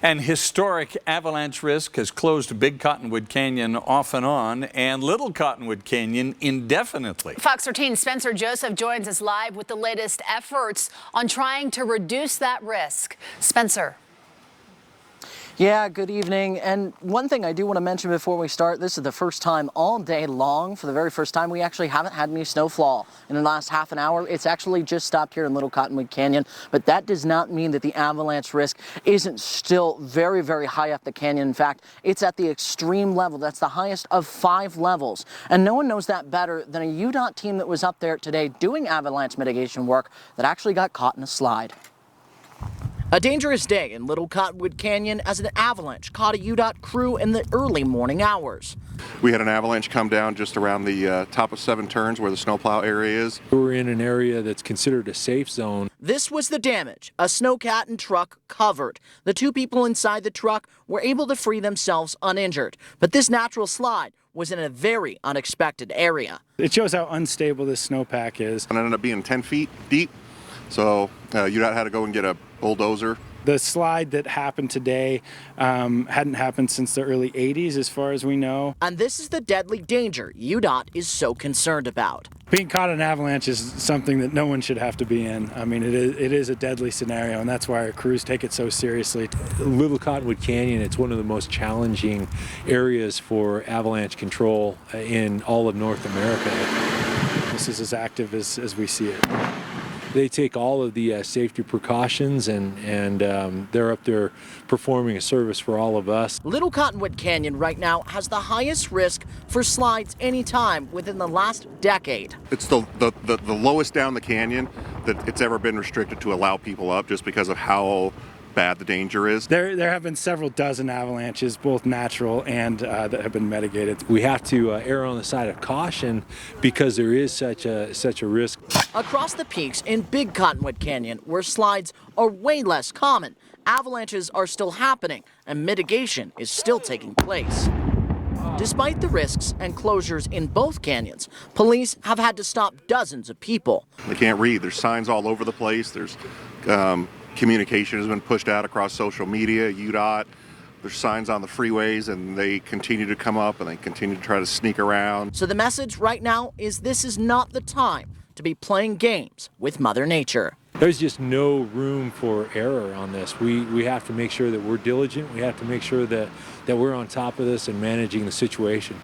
An historic avalanche risk has closed Big Cottonwood Canyon off and on and Little Cottonwood Canyon indefinitely. Fox 13's Spencer Joseph joins us live with the latest efforts on trying to reduce that risk. Spencer. Yeah, good evening. And one thing I do want to mention before we start, this is the first time all day long, for the very first time, we actually haven't had any snowfall in the last half an hour. It's actually just stopped here in Little Cottonwood Canyon, but that does not mean that the avalanche risk isn't still very, very high up the canyon. In fact, it's at the extreme level. That's the highest of 5 levels. And no one knows that better than a UDOT team that was up there today doing avalanche mitigation work that actually got caught in a slide. A dangerous day in Little Cottonwood Canyon as an avalanche caught a UDOT crew in the early morning hours. We had an avalanche come down just around the top of 7 turns where the snowplow area is. We're in an area that's considered a safe zone. This was the damage. A snowcat and truck covered. The 2 people inside the truck were able to free themselves uninjured. But this natural slide was in a very unexpected area. It shows how unstable this snowpack is. And it ended up being 10 feet deep, so UDOT had to go and get a bulldozer. The slide that happened today hadn't happened since the early 80s as far as we know. And this is the deadly danger UDOT is so concerned about. Being caught in an avalanche is something that no one should have to be in. I mean, it is a deadly scenario, and that's why our crews take it so seriously. Little Cottonwood Canyon, it's one of the most challenging areas for avalanche control in all of North America. This is as active as we see it. They take all of the safety precautions and they're up there performing a service for all of us. Little Cottonwood Canyon right now has the highest risk for slides anytime within the last decade. It's the lowest down the canyon that it's ever been restricted to allow people up just because of how bad the danger is. There have been several dozen avalanches, both natural and that have been mitigated. We have to err on the side of caution because there is such a risk. Across the peaks in Big Cottonwood Canyon, where slides are way less common, avalanches are still happening and mitigation is still taking place. Despite the risks and closures in both canyons, police have had to stop dozens of people. They can't read. There's signs all over the place. There's communication has been pushed out across social media, UDOT. There's signs on the freeways, and they continue to come up and they continue to try to sneak around. So the message right now is this is not the time to be playing games with Mother Nature. There's just no room for error on this. We have to make sure that we're diligent. We have to make sure that we're on top of this and managing the situation.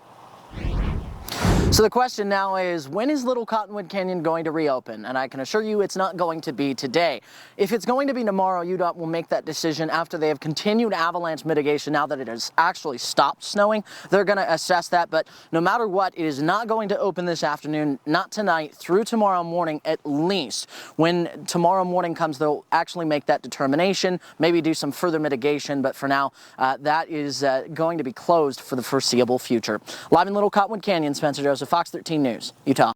So the question now is, when is Little Cottonwood Canyon going to reopen? And I can assure you it's not going to be today. If it's going to be tomorrow, UDOT will make that decision after they have continued avalanche mitigation. Now that it has actually stopped snowing, they're going to assess that. But no matter what, it is not going to open this afternoon, not tonight, through tomorrow morning at least. When tomorrow morning comes, they'll actually make that determination, maybe do some further mitigation. But for now, that is going to be closed for the foreseeable future. Live in Little Cottonwood Canyon, Spencer Joseph, Fox 13 News, Utah.